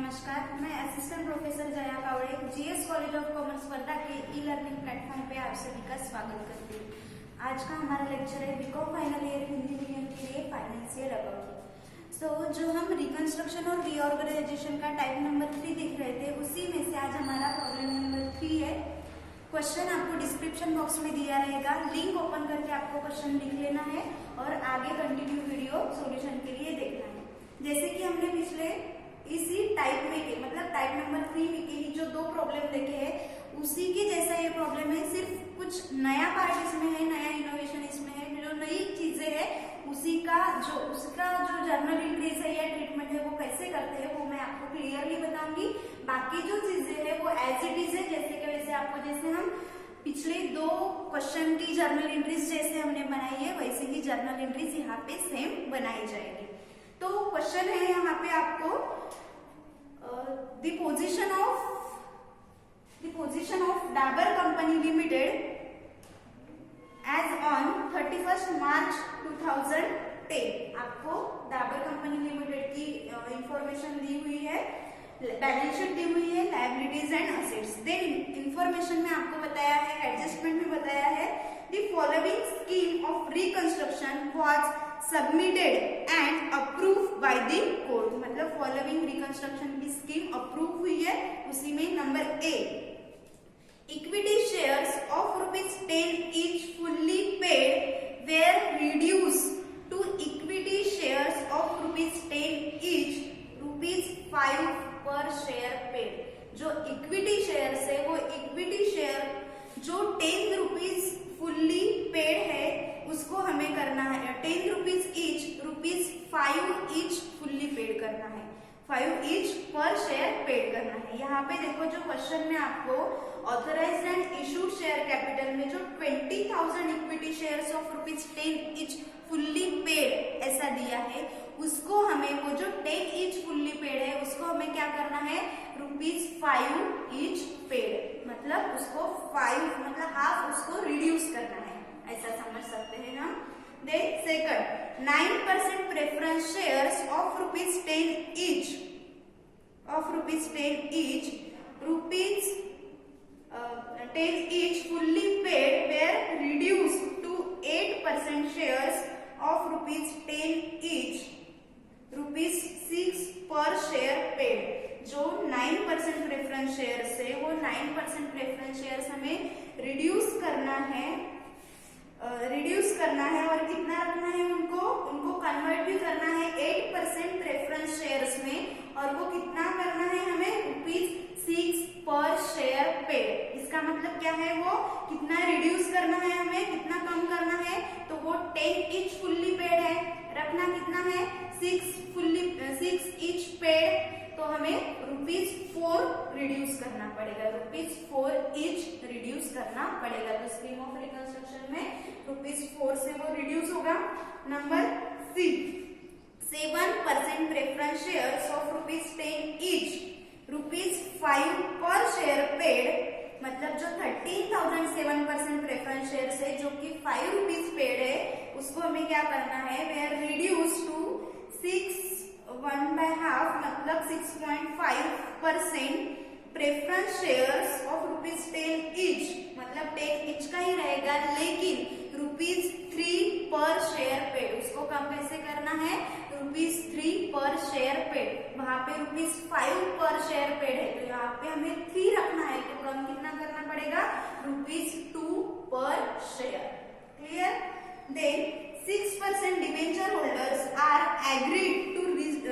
नमस्कार, मैं assistant professor Jaya Kawade GS college of commerce Wardha के ई लर्निंग प्लेटफॉर्म पे आप सभी का स्वागत करती हूँ। आज का हमारा लेक्चर है BCom final year Hindi medium के लिए फाइनेंशियल अकाउंटिंग। जो हम रिकंस्ट्रक्शन और रीऑर्गेनाइजेशन का टाइप नंबर 3 देख रहे थे, उसी में से आज हमारा प्रॉब्लम नंबर 3 है। क्वेश्चन आपको डिस्क्रिप्शन बॉक्स में दिया रहेगा, लिंक ओपन करके आपको क्वेश्चन लिख लेना है और आगे कंटिन्यू वीडियो सॉल्यूशन के लिए देखना है। जैसे कि हमने पिछले इसी टाइप में के मतलब टाइप नंबर 3 में के ही जो दो प्रॉब्लम देखे हैं, उसी के जैसा ये प्रॉब्लम है, सिर्फ कुछ नया पार्ट इसमें है, नया इनोवेशन इसमें है, जो नई चीजें हैं उसका जो जर्नल एंट्रीज है या ट्रीटमेंट है वो कैसे करते हैं वो मैं आपको क्लियरली बताऊंगी। बाकी जो चीजें है वो एज इट इज है, जैसे कि वैसे आपको जैसे हम पिछले दो क्वेश्चन की जर्नल एंट्रीज जैसे हमने बनाई है वैसे ही जर्नल एंट्रीज यहाँ पे सेम बनाई जाएगी। तो क्वेश्चन है यहाँ पे आपको the position of Dabur Company Limited as on 31st March 2010। आपको डाबर कंपनी लिमिटेड की इंफॉर्मेशन दी हुई है, बैलेंस शीट दी हुई है, liabilities and assets. Then information में आपको बताया है, एडजस्टमेंट में बताया है, the following scheme of reconstruction was submitted and approve by the court. मतलब फॉलोइंग रिकंस्ट्रक्शन की स्कीम अप्रूव हुई है, उसी में number A, equity shares of ₹10 each fully paid were reduced to equity shares of ₹10 each, ₹5 per share paid। जो equity share है वो equity share जो ₹10 फुल्ली पेड है उसको हमें करना है ₹10 each, ₹5 each फुल्ली पेड करना है, 5 each पर शेयर पेड करना है। यहाँ पे देखो जो क्वेश्चन में आपको authorised and issued share capital में जो 20,000 equity shares of ₹10 each fully paid ऐसा दिया है, उसको हमें वो जो 10 each फुल्ली पेड है उसको हमें क्या करना है, ₹5 each पेड, मतलब उसको 5 मतलब हाफ उसको रिड्यूस करना है, ऐसा समझ सकते हैं हम। Then second, 9% preference shares of ₹10 each, ₹10 each fully paid were reduced to 8% shares of ₹10 each, ₹6 per share paid। जो 9% प्रेफरेंस शेयर्स है वो 9% प्रेफरेंस शेयर्स हमें रिड्यूस करना है और कितना रखना है, उनको कन्वर्ट भी करना है 8% प्रेफरेंस शेयर्स में, और वो कितना करना है हमें, ₹6 पर शेयर पेड। इसका मतलब क्या है, वो कितना रिड्यूस करना है हमें, कितना कम करना है, तो वो 10 each फुल्ली पेड है, रखना कितना है 6 each पेड, तो हमें ₹4 रिड्यूस करना पड़ेगा, ₹4 each रिड्यूस करना पड़ेगा। तो स्कीम ऑफ रिकंस्ट्रक्शन में ₹4 से वो रिड्यूस होगा। Number C, 7% preference shares of ₹10 each, ₹5 पर शेयर पेड। मतलब जो 13,000 7% प्रेफरेंस शेयर्स है जो कि ₹5 पेड है, उसको हमें क्या करना है, वे आर रिड्यूस टू 1/2 मतलब 6.5% प्रेफरेंस शेयर्स ऑफ ₹10 each, मतलब 10 each का ही रहेगा, लेकिन ₹3 पर शेयर पेड, उसको कम कैसे करना है, ₹3 पर शेयर पेड। वहां पे ₹5 पर शेयर पेड है, तो यहाँ पे हमें 3 रखना है, तो कम कितना करना पड़ेगा, ₹2 पर share. Clear. Then 6% debenture holders are agreed to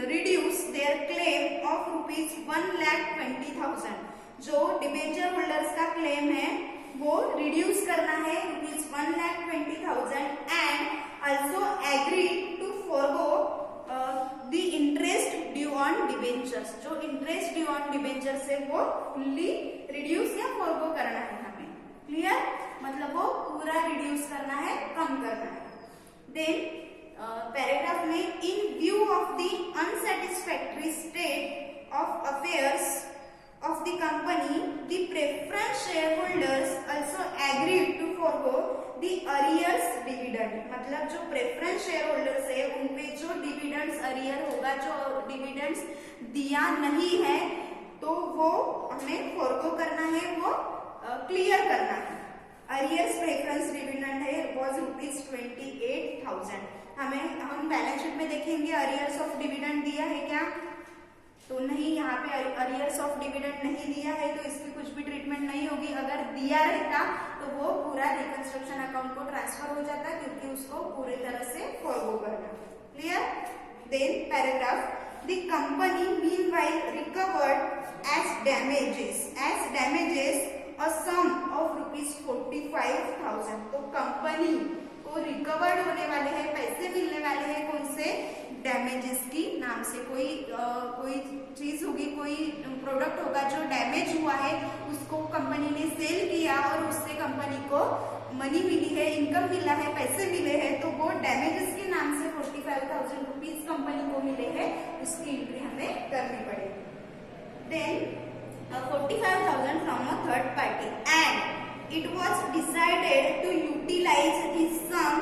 reduce their claim of ₹1,20,000। जो डिबेंचर होल्डर्स का क्लेम है वो रिड्यूस करना है ₹1,20,000 and also agreed to forgo the interest due on debentures. जो इंटरेस्ट ड्यू ऑन डिबेंचर्स है वो फुल्ली रिड्यूस या फॉरगो करना है हमें। क्लियर, मतलब वो पूरा रिड्यूस करना है, कम करना है। देन पैराग्राफ में, in view of the unsatisfactory state of affairs of the company, the preference shareholders also agreed to forgo the arrears dividend, मतलब जो प्रेफरेंस शेयर होल्डर्स है उन पे जो डिविडेंड्स अरियर होगा, जो डिविडेंड्स दिया नहीं है तो वो हमें फोरगो करना है, वो क्लियर करना है। अरियर्स प्रेफरेंस डिविडेंड है वाज ₹28,000। हम बैलेंस शीट में देखेंगे अरियर्स ऑफ डिविडेंड दिया है क्या, तो नहीं, यहाँ पे अरियर्स ऑफ डिविडेंड नहीं दिया है तो इसकी कुछ भी ट्रीटमेंट नहीं होगी। अगर दिया रहता तो वो पूरा रिकंस्ट्रक्शन अकाउंट को ट्रांसफर हो जाता, क्योंकि उसको पूरी तरह से फॉरगो करना। Clear? Then paragraph, the company meanwhile recovered as damages a sum of ₹45,000। तो कंपनी को रिकवर्ड होने वाले हैं, पैसे मिलने वाले हैं कौन से, डैमेजेस की नाम से। कोई चीज होगी, कोई प्रोडक्ट होगा जो डैमेज हुआ है, उसको कंपनी ने सेल किया और उससे कंपनी को मनी मिली है, इनकम मिला है, पैसे मिले हैं, तो वो डैमेजेस के नाम से ₹45,000 कंपनी को मिले हैं, उसकी एंट्री हमें करनी पड़ेगी। Then 45,000 from a third party and it was decided to utilize this sum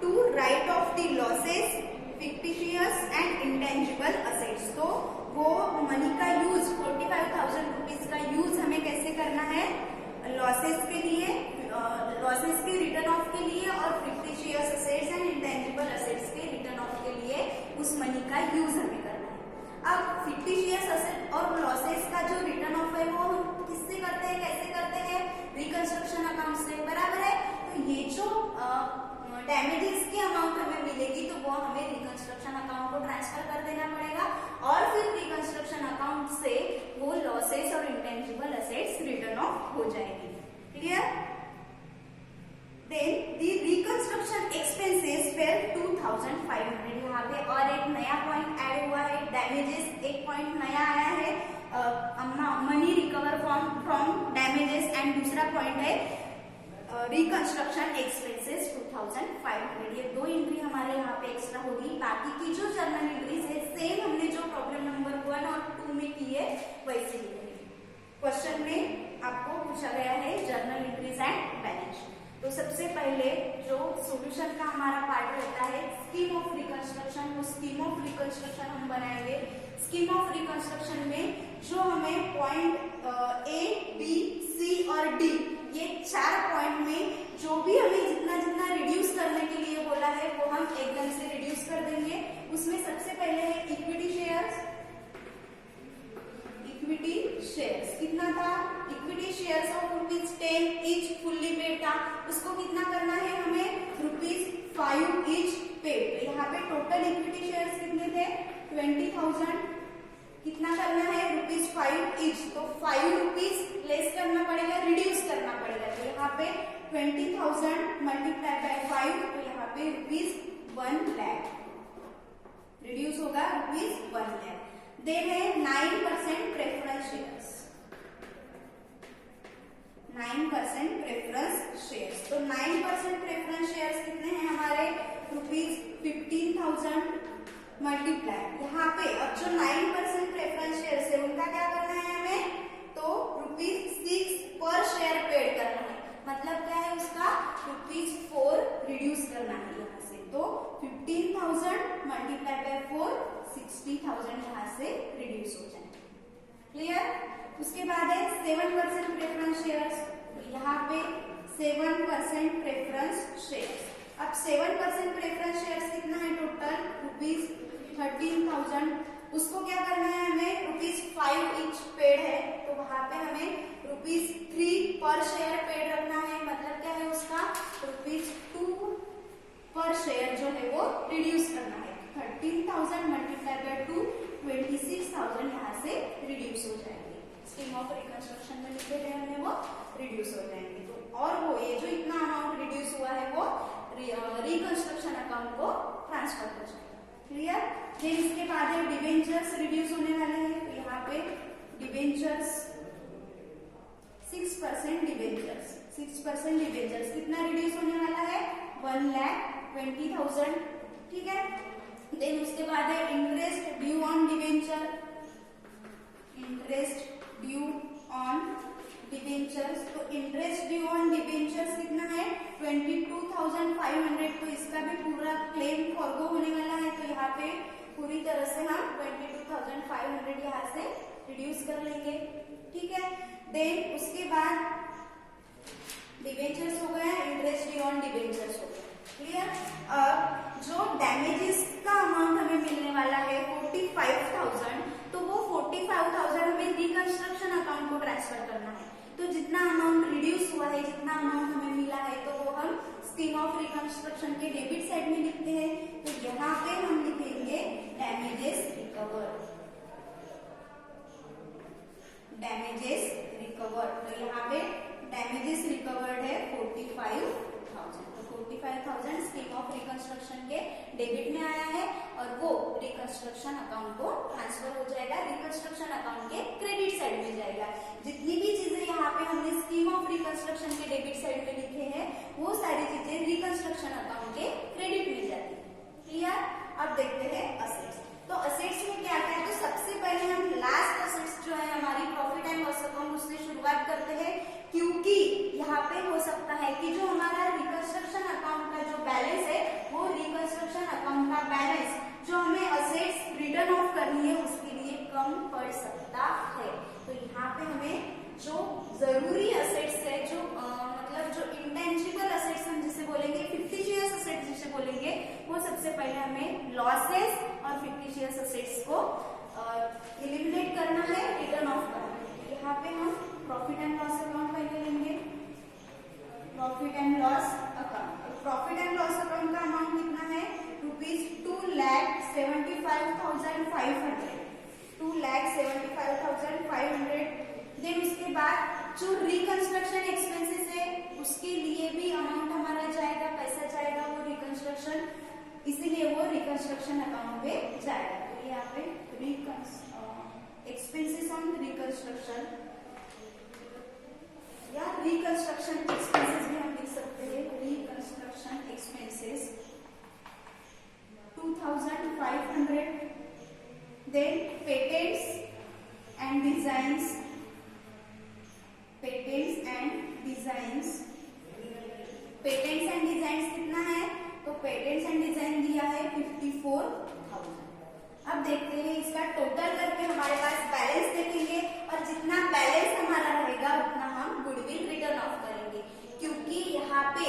to write off the losses, fictitious and intangible assets। तो वो मनी का यूज, 45,000 रुपीज का यूज हमें कैसे करना है, लॉसेस के लिए, लॉसेस के रिटर्न ऑफ के लिए और fictitious assets and intangible assets के रिटर्न ऑफ के लिए उस मनी का यूज हमें करना है। अब फिक्टिशियस असेट और लॉसेस का जो रिटर्न ऑफ है वो हम किससे करते हैं, कैसे करते हैं, रिकंस्ट्रक्शन अकाउंट से, बराबर है। तो ये जो डैमेजेस की अमाउंट हमें मिलेगी तो वो हमें रिकंस्ट्रक्शन अकाउंट को ट्रांसफर कर देना पड़ेगा और फिर रिकंस्ट्रक्शन अकाउंट से वो लॉसेस और इंटेंजिबल असेट्स रिटर्न ऑफ हो जाएगी। Clear? Then the reconstruction expenses were 2,500। यहाँ पे और एक नया पॉइंट ऐड हुआ है, डैमेजेस एक पॉइंट नया आया है, money recover from damages, and दूसरा पॉइंट है रिकंस्ट्रक्शन एक्सपेंसेस 2,500। ये दो एंट्री हमारे यहाँ पे एक्स्ट्रा होगी। बाकी की जो जर्नल एंट्रीज है सेम हमने जो प्रॉब्लम नंबर 1 और 2 में की है वैसे लिखेंगे। क्वेश्चन में आपको पूछा गया है जर्नल एंट्रीज एंड बैलेंस। तो सबसे पहले जो सॉल्यूशन का हमारा पार्ट रहता है स्कीम ऑफ रिकंस्ट्रक्शन, वो स्कीम ऑफ रिकंस्ट्रक्शन हम बनाएंगे। स्कीम ऑफ रिकंस्ट्रक्शन में जो हमें पॉइंट A, B, C और D, ये 4 पॉइंट में जो भी हमें जितना जितना रिड्यूस करने के लिए बोला है वो हम एकदम से रिड्यूस कर देंगे। उसमें सबसे पहले है इक्विटी शेयर्स। इक्विटी शेयर्स कितना था, equity shares of ₹10 each fully paid था, उसको कितना करना है हमें, ₹5 ईच पेड। तो यहाँ पे टोटल इक्विटी शेयर्स कितने थे, 20,000, कितना करना है, ₹5 ईच। तो ₹5 लेस करना पड़ेगा, रिड्यूस करना पड़ेगा। तो यहाँ पे 20,000 मल्टीप्लाई बाय 5, तो यहाँ पे ₹1 लाख रिड्यूस होगा, ₹1 लाख। देन है 9% प्रेफरेंस शेयर्स, 9% प्रेफरेंस शेयर्स। तो 9% प्रेफरेंस शेयर्स कितने हैं हमारे, ₹15,000 मल्टीप्लाई, यहाँ पे अब जो 9% प्रेफरेंस शेयर्स है उनका क्या करना है हमें, तो ₹6 पर शेयर पेड करना है। मतलब क्या है उसका, ₹4 रिड्यूस करना है यहाँ से। तो 15,000 मल्टीप्लाई बाय 4, 60,000 यहाँ से रिड्यूस हो जाए। क्लियर? उसके बाद है 7% प्रेफरेंस शेयर्स। तो यहाँ पे 7% प्रेफरेंस शेयर्स। अब 7% प्रेफरेंस शेयर्स कितना है टोटल, ₹13,000। उसको क्या करना है हमें, ₹5 ईच पेड है, तो वहां पे हमें ₹3 पर शेयर पेड रखना है। मतलब क्या है उसका, ₹2 पर शेयर जो है वो रिड्यूस करना है। 13,000 मल्टीप्लाई बाय 2, 26,000 यहाँ से रिड्यूस हो जाएंगे। स्कीम ऑफ रिकंस्ट्रक्शन में लिखे गए हमने वो रिड्यूस हो जाएंगे। तो और वो ये जो इतना अमाउंट रिड्यूस हुआ है वो रिकंस्ट्रक्शन अकाउंट को ट्रांसफर कर जाएगा। क्लियर? फिर इसके बाद है डिवेंचर्स रिड्यूस होने वाले हैं। तो यहाँ पे डिवेंचर्स 6% डिवेंचर्स, 6% डिवेंचर्स कितना रिड्यूस होने वाला है, 1,20,000। ठीक है? देन उसके बाद है interest due on debenture, interest due on debentures, तो इंटरेस्ट ड्यू ऑन डिबेंचर्स कितना है 22,500, तो इसका भी पूरा क्लेम फॉरगो होने वाला है, तो यहाँ पे पूरी तरह से हम 22,500 यहाँ से रिड्यूस कर लेंगे, ठीक है। देन उसके बाद डिबेंचर्स हो गया, इंटरेस्ट ड्यू ऑन डिबेंचर्स हो गया, क्लियर। अब जो डैमेजेस का अमाउंट हमें मिलने वाला है 45,000, तो वो 45,000 हमें रिकंस्ट्रक्शन अकाउंट को ट्रांसफर करना है, तो जितना अमाउंट रिड्यूस हुआ है, जितना अमाउंट हमें मिला है, तो वो हम स्कीम ऑफ रिकंस्ट्रक्शन के डेबिट साइड में लिखते हैं, तो यहाँ पे हम लिखेंगे डैमेजेस रिकवर्ड, डैमेजेस रिकवर्ड, तो यहाँ पे डैमेजेस रिकवर्ड है 45,000, तो 45,000 स्कीम ऑफ रिकंस्ट्रक्शन के डेबिट में आया है और वो रिकंस्ट्रक्शन अकाउंट को ट्रांसफर हो जाएगा, रिकंस्ट्रक्शन अकाउंट के क्रेडिट साइड में जाएगा। जितनी भी चीजें यहाँ पे हमने स्कीम ऑफ रिकंस्ट्रक्शन के डेबिट साइड में लिखे हैं, वो सारी चीजें रिकंस्ट्रक्शन अकाउंट के क्रेडिट में जाती है, क्लियर। अब देखते हैं असेट्स, तो असेट्स में क्या क्या है, तो सबसे पहले हम लास्ट असेट्स जो है हमारी प्रॉफिट एंड लॉस अकाउंट, उससे शुरुआत करते हैं, क्योंकि यहाँ पे हो सकता है कि जो हमारा रिकंस्ट्रक्शन अकाउंट का जो बैलेंस है, वो रिकंस्ट्रक्शन अकाउंट का बैलेंस जो हमें असेट्स रिटर्न ऑफ करनी है उसके लिए कम पड़ सकता है, तो यहाँ पे हमें जो जरूरी असेट्स है, जो मतलब जो इंटेंजिबल असेट्स हम जिसे बोलेंगे, फिक्टिशियस असेट्स जिसे बोलेंगे, वो सबसे पहले हमें लॉसेस और फिक्टिशियस असेट्स को एलिमिनेट करना है, रिटर्न ऑफ करना है। यहाँ पे हम प्रॉफिट एंड लॉस अकाउंट पहले लेंगे, profit and loss account, profit and loss account का अमाउंट कितना है ₹2,75,500, 2,75,500। देन उसके बाद जो रिकंस्ट्रक्शन एक्सपेंसेस है उसके लिए भी अमाउंट हमारा जाएगा, पैसा जाएगा, वो रिकंस्ट्रक्शन, इसीलिए वो रिकंस्ट्रक्शन अकाउंट पे जाएगा, तो यहाँ पे एक्सपेंसेस ऑन रिकंस्ट्रक्शन या रिकंस्ट्रक्शन एक्सपेंसेस भी हम लिख सकते हैं, reconstruction expenses 2,500। Then patents and designs, patents and designs, patents and designs कितना है, तो पेटेंट्स एंड डिजाइन दिया है 54,000। अब देखते हैं इसका टोटल करके हमारे पास बैलेंस देखेंगे, और जितना बैलेंस हमारा रहेगा उतना हम गुडविल रिटर्न ऑफ करेंगे, क्योंकि यहाँ पे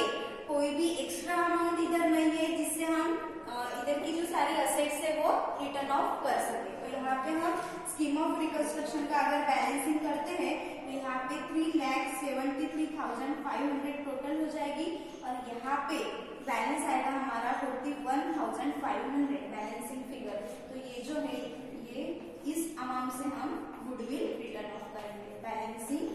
कोई भी एक्स्ट्रा अमाउंट इधर नहीं है जिससे हम इधर की जो सारी असेट्स है वो रिटर्न ऑफ कर सके। तो यहाँ पे हम स्कीम ऑफ रिकंस्ट्रक्शन का अगर बैलेंसिंग करते हैं तो यहाँ पे 3,73,500 टोटल हो जाएगी, और यहाँ पे बैलेंस आएगा हमारा 41,500 बैलेंसिंग फिगर। तो ये जो है ये इस अमाउंट से हम गुडविल रिटर्न ऑफ करेंगे, बैलेंसिंग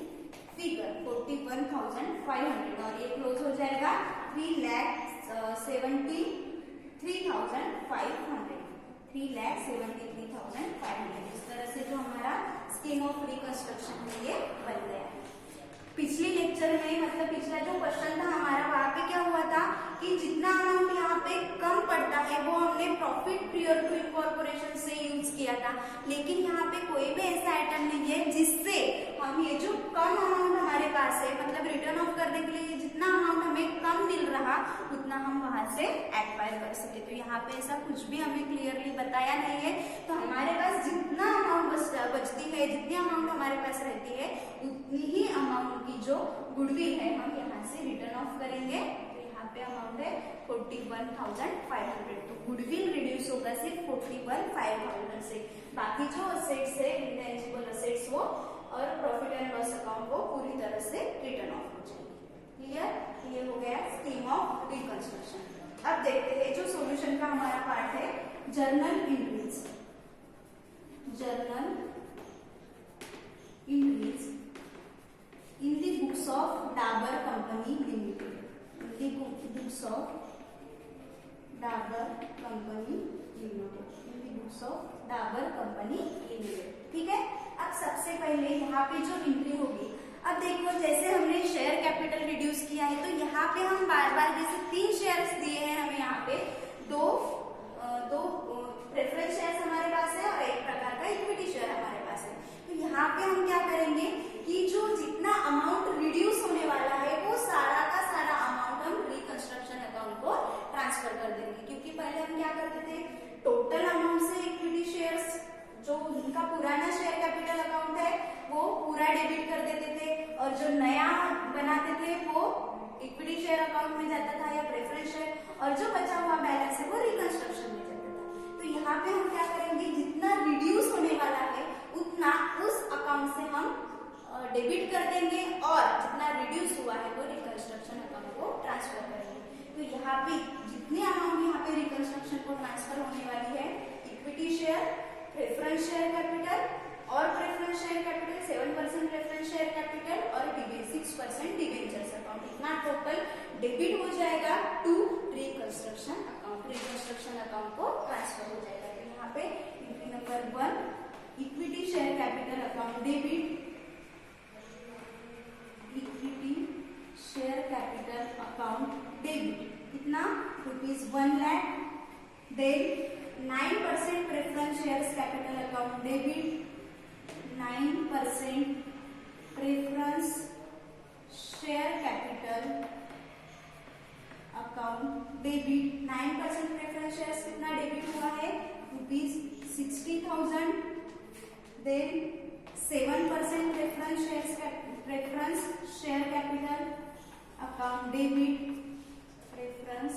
फिगर 41,500, और ये क्लोज हो जाएगा 3,73,500, 3,73,500। इस तरह से जो हमारा स्कीम ऑफ रिकंस्ट्रक्शन है ये बन गया है। पिछले लेक्चर में, मतलब पिछला जो क्वेश्चन था हमारा, वहाँ पे क्या हुआ था कि जितना अमाउंट यहाँ पे कम पड़ता है वो हमने प्रॉफिट प्रियर टू इनकॉर्पोरेशन से यूज किया था, लेकिन यहाँ पे कोई भी ऐसा आइटम नहीं है जिससे हम ये जो कम अमाउंट हमारे पास है, मतलब रिटर्न ऑफ करने के लिए जितना अमाउंट हमें कम मिल रहा उतना हम वहां से एक्वायर कर सके। तो यहाँ पे ऐसा कुछ भी हमें क्लियरली बताया नहीं है, तो हमारे पास जितना अमाउंट बचती है, जितनी अमाउंट हमारे पास रहती है, उतनी ही अमाउंट की जो गुडविल है हम यहाँ से रिटर्न ऑफ करेंगे। तो यहाँ पे अमाउंट है 41,500, तो गुडविल रिड्यूस होगा सिर्फ 41,500 से, बाकी जो असेट्स है इंटेंजिबल असेट्स वो और प्रॉफिट एंड लॉस अकाउंट को पूरी तरह से रिटर्न ऑफ हो जाएगी। क्लियर, ये हो गया स्कीम ऑफ रिकंस्ट्रक्शन। अब देखते हैं जो सॉल्यूशन का हमारा पार्ट है, journal entries, journal entries in the books of Dabur Company Limited, in the books of Dabur Company Limited, in the books of Dabur Company Limited। ठीक है, अब सबसे पहले यहाँ पे जो एंट्री होगी, अब देखो जैसे हमने शेयर कैपिटल रिड्यूस किया है, तो यहाँ पे हम बार बार जैसे 3 शेयर्स दिए हैं हमें, यहाँ पे दो प्रेफरेंस शेयर्स हमारे पास है और एक प्रकार का इक्विटी शेयर हमारे पास है। तो यहाँ पे हम क्या करेंगे कि जो जितना कर देंगे, क्योंकि पहले हम क्या करते थे, टोटल अमाउंट से इक्विटी शेयर्स जो उनका पुराना शेयर कैपिटल अकाउंट है वो पूरा डेबिट कर देते थे, और जो नया बनाते थे वो इक्विटी शेयर अकाउंट में जाता था या प्रेफरेंस शेयर, और जो बचा हुआ बैलेंस है वो रिकंस्ट्रक्शन में जाता था। तो यहाँ पे हम क्या करेंगे, जितना रिड्यूस होने वाला है उतना उस अकाउंट से हम डेबिट कर देंगे, और जितना रिड्यूस हुआ है वो रिकंस्ट्रक्शन अकाउंट को ट्रांसफर करेंगे। तो यहाँ पे जितने अमाउंट यहाँ पे रिकंस्ट्रक्शन को ट्रांसफर होने वाली है, equity share, preference share capital और preference share capital 7% preference share capital और 6% डिबेंचर्स अकाउंट, इतना टोटल डेबिट हो जाएगा to reconstruction account, reconstruction account को ट्रांसफर हो जाएगा। तो यहाँ पे entry number 1 equity share capital account debit, equity share capital account debit कितना, ₹1 lakh. Then 9% preference shares capital account debit, 9% preference share capital account debit, 9% preference shares कितना debit हुआ है, ₹60,000। Then 7% preference share capital account debit, preference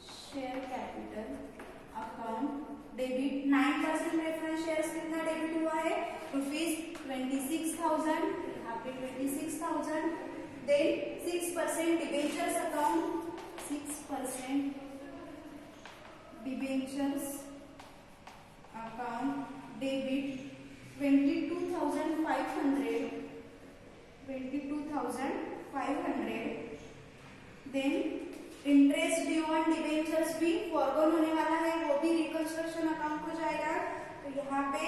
share capital account debit, 9% preference shares कितना debit हुआ है, ₹26,000, यहाँ पे 26,000। Then 6% debentures account, 6% debentures account debit, 22,500, 22,500। Then interest due on debentures भी forgone होने वाला है, वो भी रिकंस्ट्रक्शन अकाउंट को जाएगा। तो यहाँ पे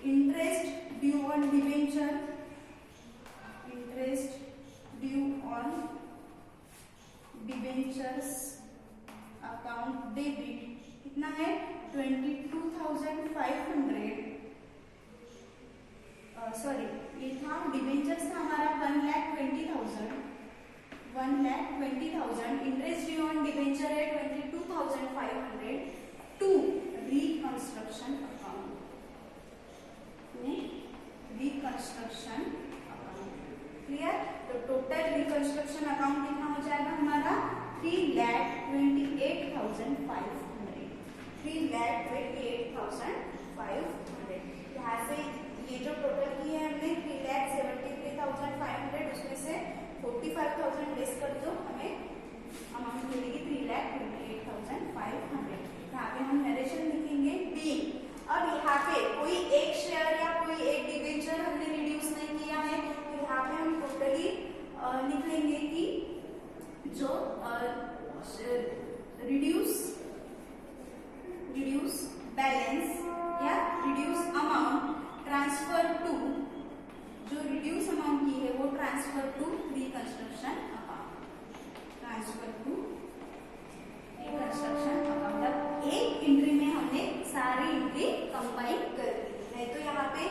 interest due on debenture, interest due on debentures account debit कितना है, 22,500। सॉरी, ये था डिबेंचर्स था हमारा 1,20,000, 1,20,000। इंटरेस्ट ड्यू ऑन डिबेंचर है 22,500 to reconstruction account, reconstruction account. Clear? तो टोटल रिकंस्ट्रक्शन अकाउंट कितना हो जाएगा हमारा, 3,28,500, 3,28,500। यहाँ से ये जो टोटल की है हमने 3,73,500, उसमें से 45,000 लेस कर दो, हमें अमाउंट मिलेगी 3,28,500। यहाँ पे हम नरेशन लिखेंगे बी। अब यहाँ पे कोई एक शेयर या कोई एक डिबेंचर हमने रिड्यूस नहीं किया है, तो यहाँ पे हम टोटली लिख लेंगे कि जो रिड्यूस बैलेंस या रिड्यूस अमाउंट ट्रांसफर टू, जो रिड्यूस अमाउंट की है वो transfer to reconstruction account, transfer to reconstruction account. अब एक एंट्री में हमने सारी एंट्री कंबाइन कर दी है। तो यहाँ पे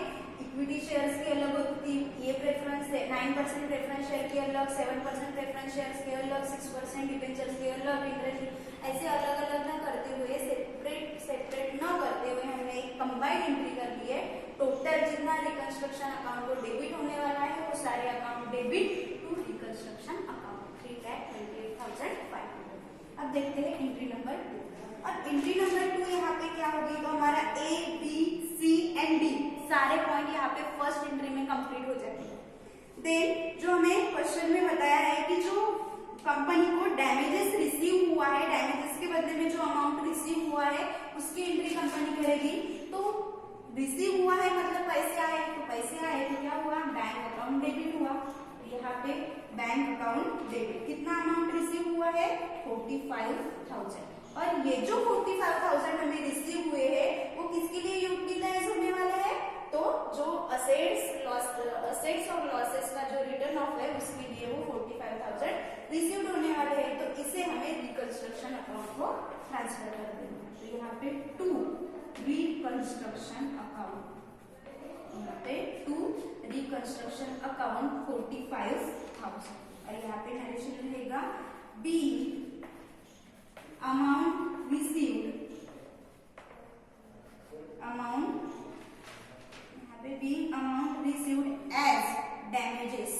इक्विटी शेयर्स की अलग होती थी, ये प्रेफरेंस 9% प्रेफरेंस शेयर की अलग, 7% प्रेफरेंस शेयर्स के अलग, 6% डिबेंचर्स के अलग, इंटरेस्ट ऐसे अलग अलग न करते हुए, सेपरेट न करते हुए हमने एक कंबाइंड एंट्री कर दी है। टोटल जितना रिकंस्ट्रक्शन अकाउंट को डेबिट होने वाला है वो सारे account debit to reconstruction account, 3,28,500। अब देखते हैं एंट्री नंबर 2। अब एंट्री नंबर 2 यहाँ पे क्या होगी, तो हमारा A, B, C and D सारे पॉइंट यहाँ पे फर्स्ट एंट्री में कंप्लीट हो जाएंगे। देन जो हमें क्वेश्चन में बताया है कि जो कंपनी को डैमेजेस रिसीव हुआ है, डैमेजेस के बदले में जो अमाउंट रिसीव हुआ है उसकी एंट्री कंपनी करेगी। तो रिसीव हुआ है मतलब पैसे आए, तो पैसे आए तो क्या हुआ, बैंक अकाउंट डेबिट हुआ। तो यहाँ पे बैंक अकाउंट डेबिट, कितना अमाउंट रिसीव हुआ है, 45,000। और ये जो 45,000 हमें रिसीव हुए हैं वो किसके लिए यूटिलाइज होने वाले हैं, तो जो असेट्स और लॉसेस का जो रिटर्न ऑफ है उसके लिए वो 45,000 रिसीव्ड होने वाले हैं। तो इसे हमें रिकंस्ट्रक्शन अकाउंट को ट्रांसफर कर देना। तो यहाँ पे टू रिकंस्ट्रक्शन अकाउंट, यहाँ पे टू रिकंस्ट्रक्शन अकाउंट 45,000। और यहाँ पे नरेशन रहेगा बी amount received, amount यहाँ पे being amount received as damages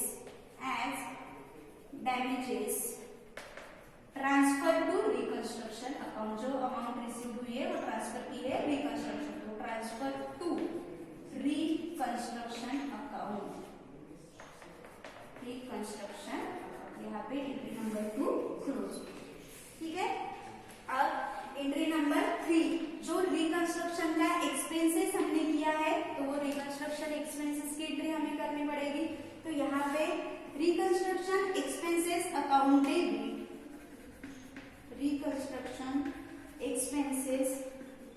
transfer to reconstruction account. जो अमाउंट रिसीव हुई है वो ट्रांसफर की है रिकंस्ट्रक्शन, तो transfer to reconstruction account, reconstruction, यहाँ पे एंट्री नंबर 2 क्लोज। ठीक है, अब एंट्री नंबर 3 जो रिकंस्ट्रक्शन का एक्सपेंसेस हमने किया है तो वो रिकंस्ट्रक्शन एक्सपेंसेस की एंट्री हमें करनी पड़ेगी। तो यहाँ पे reconstruction expenses account debit, reconstruction expenses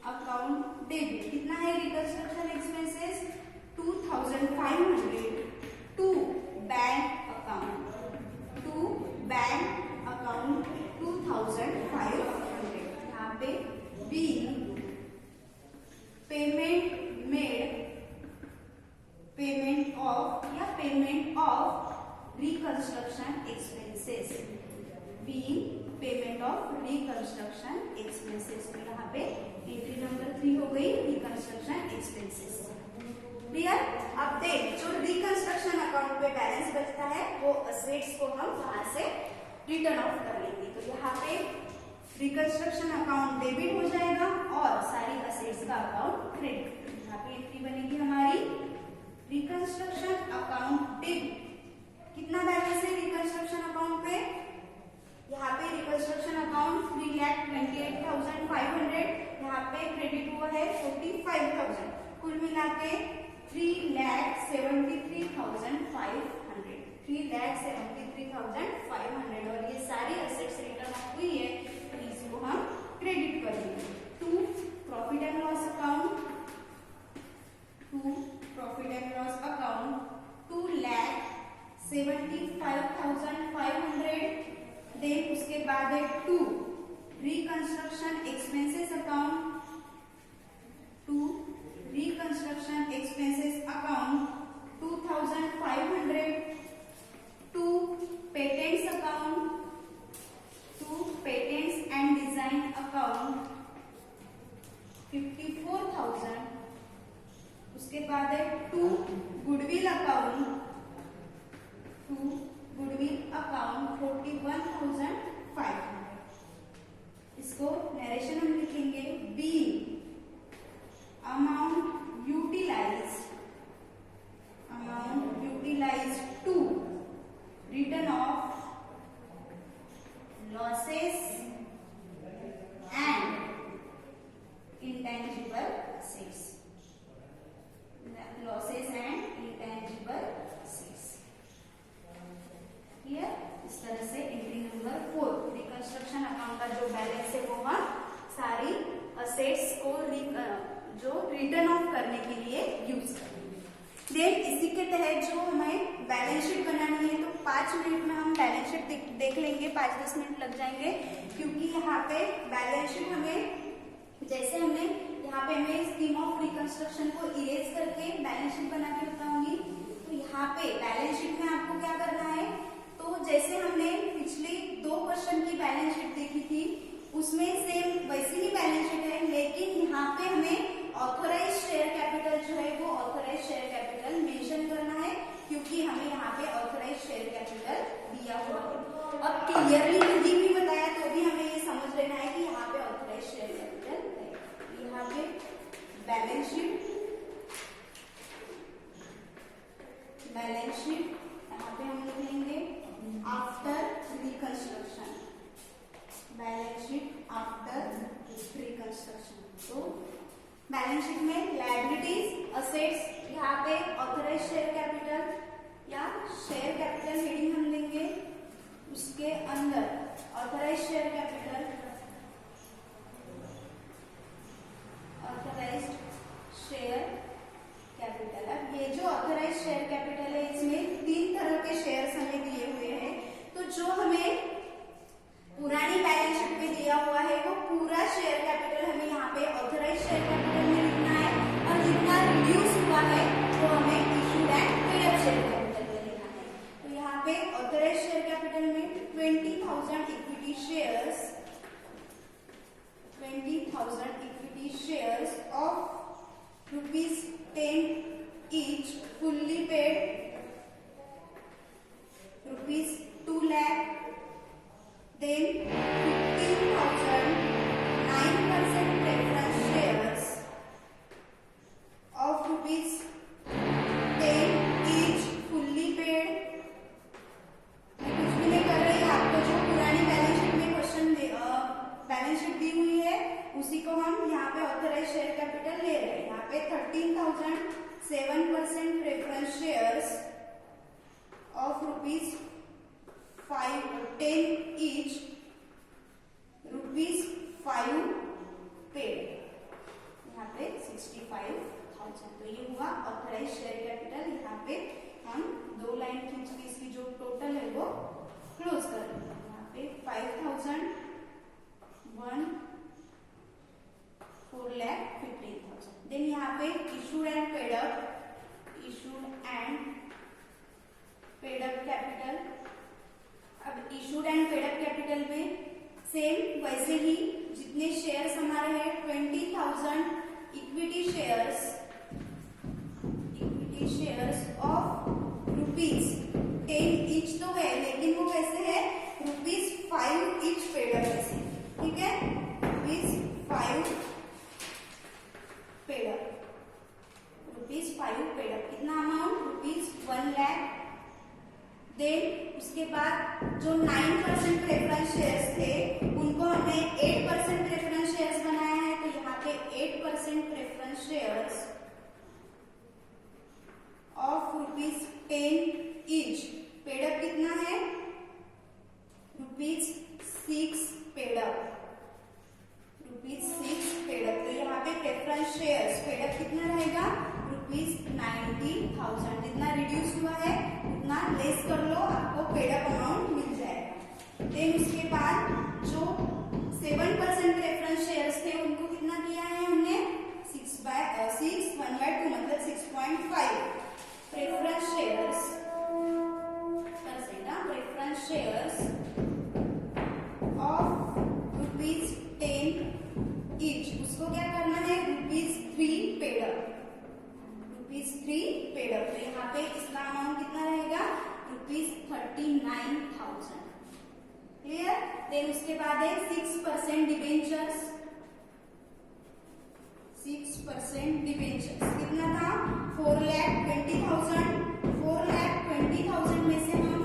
account debit कितना है? Reconstruction expenses 2500 to bank account, to bank account 2500। यहाँ पे being payment made, payment of reconstruction expenses, being payment of reconstruction expenses. तो यहाँ पे एंट्री नंबर 3 हो गई रिकंस्ट्रक्शन एक्सपेंसेस। क्लियर? अब देख जो रिकंस्ट्रक्शन अकाउंट पे बैलेंस बचता है वो असेट्स को हम वहां से रिटर्न ऑफ कर लेंगे। तो यहाँ पे रिकंस्ट्रक्शन अकाउंट डेबिट हो जाएगा और सारी असेट्स का अकाउंट क्रेडिट। यहाँ पे एंट्री बनेगी हमारी रिकंस्ट्रक्शन अकाउंट डेबिट। कितना बैलेंस है रिकंस्ट्रक्शन अकाउंट पे? यहाँ पे रिकंस्ट्रक्शन अकाउंट 3,28,500, यहाँ पे क्रेडिट हुआ है 45,000, कुल मिला के 3,73,500, 3,73,500 और ये सारी असेट्स रिटर्न ऑफ हुई है तो इसको हम क्रेडिट करेंगे to profit and loss account, to profit and loss account 2,75,500। Then उसके बाद है to reconstruction expenses account, to reconstruction expenses account 2,500, to patents account, to patents and design account 54,000। उसके बाद है to goodwill account, to goodwill account 41,500। इसको narration हम लिखेंगे be amount utilised to written off losses and intangible assets, losses and intangible assets. Clear? इस तरह से entry number 4 reconstruction account का जो बैलेंस है वो हम सारी असेट्स को जो रिटर्न ऑफ करने के लिए यूज करेंगे। देन इसी के तहत जो हमें बैलेंस शीट बनानी है तो 5 मिनट में हम बैलेंस शीट देख लेंगे, 5-10 मिनट लग जाएंगे क्योंकि यहाँ पे बैलेंस शीट हमें जैसे हमने यहाँ पे मैं स्कीम ऑफ रिकंस्ट्रक्शन को इरेज करके बैलेंस शीट बना के बताऊंगी। तो यहाँ पे बैलेंस शीट में आपको क्या करना है, तो जैसे हमने पिछले 2 क्वेश्चन की बैलेंस शीट देखी थी उसमें सेम वैसी ही बैलेंस शीट है, लेकिन यहाँ पे हमें ऑथोराइज शेयर कैपिटल जो है वो ऑथोराइज शेयर कैपिटल मेंशन करना है क्योंकि हमें यहाँ पे ऑथोराइज शेयर कैपिटल दिया हुआ है। अब क्लियरली नहीं भी बताया तो भी हमें ये समझ लेना है कि यहाँ पे ऑथोराइज शेयर कैपिटल है। यहाँ पे बैलेंस शीट यहाँ पे हम लिखेंगे after reconstruction, balance sheet after reconstruction. तो बैलेंस शीट में लायबिलिटीज, असेट्स, यहाँ पे ऑथराइज शेयर कैपिटल या शेयर कैपिटल हेडिंग हम लेंगे, उसके अंदर authorise share capital, authorise share capital. अब ये जो ऑथराइज शेयर कैपिटल है इसमें 3 तरह के शेयर्स हमें दिए हुए हैं। तो जो हमें पुरानी बैलेंस शीट में दिया हुआ है वो पूरा शेयर कैपिटल हमें यहाँ पे ऑथराइज शेयर कैपिटल में लिखना है और जितना रिड्यूस हुआ है वो हमें रुपीज 10 each, रुपीज 5 पेड, यहाँ पे 65,000। तो ये हुआ ऑथराइज शेयर कैपिटल। यहाँ पे हम 2 लाइन खींच के इसकी जो टोटल है वो क्लोज कर देंगे। यहाँ पे 5,000, 1, 4,15,000। देन यहाँ पे issued and paid up, issued and paid up capital. अब issued and paid up capital में सेम वैसे ही जितने शेयर्स हमारे हैं 20,000 equity shares of rupees 10 each तो है, लेकिन वो कैसे है, रुपीज 5 ईच पेड अप ऐसे, ठीक है, rupees 5 paid up, rupees 5 paid up. कितना अमाउंट, रुपीज 1 लाख। देन उसके बाद जो 9% प्रेफरेंस शेयर्स थे उनको हमने 8% प्रेफरेंस शेयर्स बनाया है। तो यहाँ पे 8% preference shares of rupees 10 each paid up कितना है, rupees 6 paid up, rupees 6 paid up. तो यहाँ पे प्रेफरेंस शेयर्स पेड अप कितना रहेगा, रुपीज 90,000। जितना रिड्यूस हुआ है उतना लेस कर लो, आपको पेड अप अमाउंट मिल जाएगा। देन उसके बाद जो 7% प्रेफरेंस शेयर्स थे उनको कितना किया है हमने, 1/2 मतलब 6.5 preference shares preference shares of rupees 10 each, उसको क्या करना है, rupees 3 paid up, rupees 3 paid up. तो यहाँ पे इसका अमाउंट कितना रहेगा, रुपीज 39,000। क्लियर। देन उसके बाद है 6% डिबेंचर्स, 6% डिबेंचर्स कितना था, 4,20,000। 4,20,000 में से हम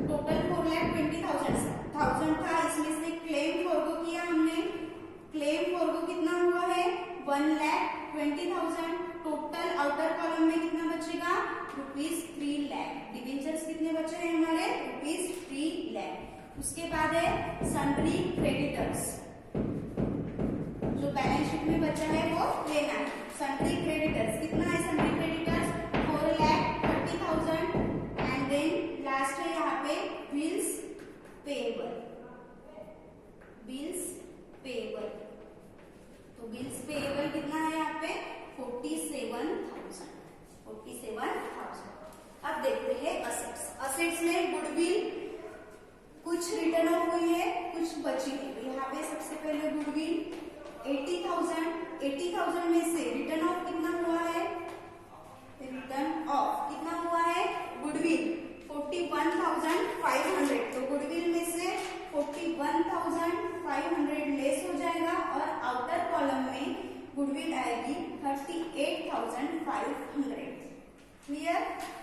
टोटल 4,20,000 था, इसमें से क्लेम फॉर को किया हमने, क्लेम फॉर को कितना हुआ है, 1,20,000। टोटल आउटर कॉलम में कितना बचेगा, रुपीज 3 लाख। डिबेंचर्स कितने बचे हैं हमारे, रुपीज 3 लाख। उसके बाद है सन्ड्री क्रेडिटर्स, जो बैलेंस शीट में बचा है वो लेना है। सन्ड्री क्रेडिटर्स कितना है, sundry creditors 4,30,000। And then last है यहाँ पे बिल्स पेएबल, बिल्स पेएबल। तो बिल्स पेएबल कितना है यहाँ पे, 47,000, 47,000। अब देखते हैं असेट्स। असेट्स में गुडविल कुछ रिटर्न ऑफ हुई है, कुछ बची है। तो यहाँ पे सबसे पहले गुडविल 80,000 में से रिटर्न ऑफ कितना हुआ है, रिटर्न ऑफ कितना हुआ है, गुडविल 41,500। तो गुडविल में से 41,500 लेस हो जाएगा और आउटर कॉलम में गुडविल आएगी 38,500। क्लियर।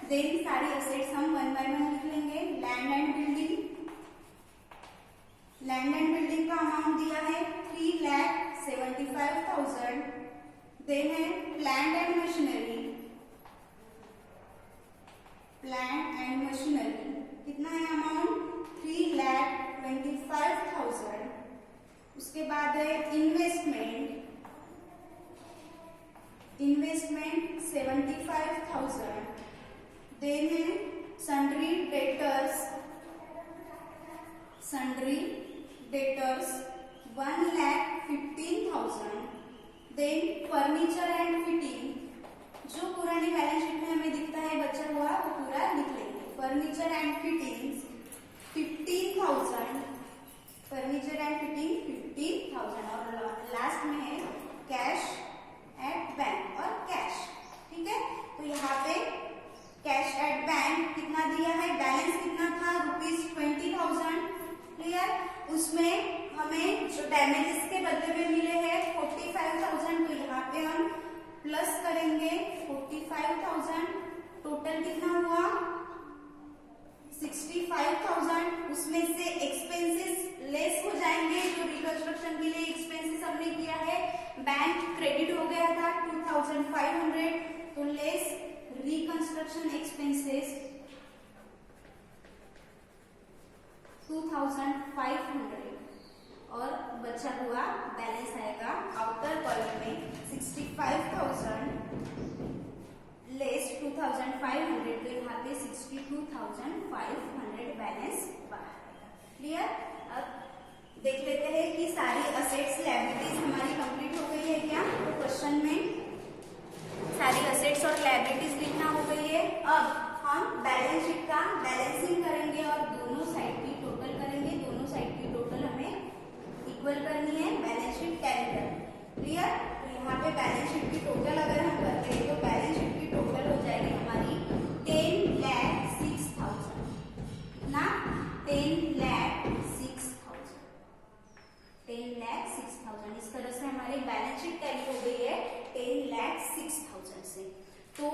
देन सारी असेट्स हम 1 बाय 1 लिख लेंगे। Land and building, land and building का अमाउंट दिया है 3,75,000। देन है plant and machinery, plant and machinery कितना है अमाउंट, 3,25,000। उसके बाद है इन्वेस्टमेंट, इन्वेस्टमेंट 75,000। देन है sundry debtors, sundry debtors 1,15,000। Then furniture and fitting, जो पुरानी बैलेंस शीट में हमें दिखता है बचा हुआ वो पूरा लिख लेंगे। Furniture and fittings 15,000, furniture and fitting 15,000। और लास्ट में है कैश एट बैंक और कैश, ठीक है। तो यहाँ पे कैश एट बैंक कितना दिया है, बैलेंस कितना था, ₹20,000। क्लियर। उसमें हमें जो डैमेजेस के बदले में मिले हैं 45,000, तो यहाँ पे हम प्लस करेंगे 45,000। टोटल कितना हुआ, 65,000। उसमें से एक्सपेंसेस लेस हो जाएंगे, जो रिकंस्ट्रक्शन के लिए एक्सपेंसेस हमने किया है। बैंक क्रेडिट हो गया था 2,500, तो लेस रिकंस्ट्रक्शन एक्सपेंसेस 62,500 और बचा हुआ बैलेंस आएगा आउटर कॉलम में 65,000 लेस 2,500, तो यहाँ पे 62,500 बैलेंस बाहर आएगा। क्लियर? अब देख लेते हैं कि सारी असेट्स लायबिलिटीज हमारी कंप्लीट हो गई है क्या। तो क्वेश्चन में सारी असेट्स और लायबिलिटीज लिखना हो गई है। अब हम बैलेंस शीट का बैलेंसिंग करेंगे और दोनों साइड की टोटल करेंगे। दोनों साइड की टोटल हमें इक्वल करनी है, बैलेंस शीट कैरी करनी है। क्लियर? तो यहाँ पे बैलेंस शीट की टोटल अगर हम करते हैं तो बैलेंस शीट की टोटल हो जाएगी हमारी 10,06,000 ना, 10,06,000 इस तरह से हमारी बैलेंस शीट टैली हो गई है 10,06,000 से। तो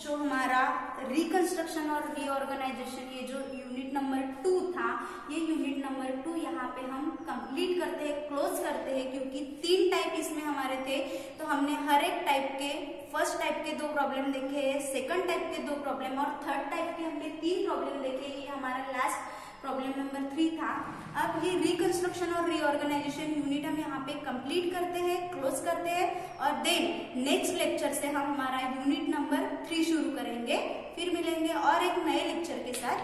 जो हमारा रिकंस्ट्रक्शन और रीऑर्गेनाइजेशन, ये जो यूनिट नंबर 2 था, ये यूनिट नंबर 2 यहाँ पे हम कंप्लीट करते हैं, क्लोज करते हैं, क्योंकि 3 टाइप इसमें हमारे थे। तो हमने हर एक टाइप के, फर्स्ट टाइप के 2 प्रॉब्लम देखे, सेकंड टाइप के 2 प्रॉब्लम और थर्ड टाइप के हमने 3 प्रॉब्लम देखे। ये हमारा लास्ट प्रॉब्लम नंबर 3 था। अब ये रिकंस्ट्रक्शन और रीऑर्गेनाइजेशन यूनिट हम यहाँ पे कंप्लीट करते हैं, क्लोज करते हैं और देन नेक्स्ट लेक्चर से हम हमारा यूनिट नंबर 3 शुरू करेंगे। फिर मिलेंगे और एक नए लेक्चर के साथ।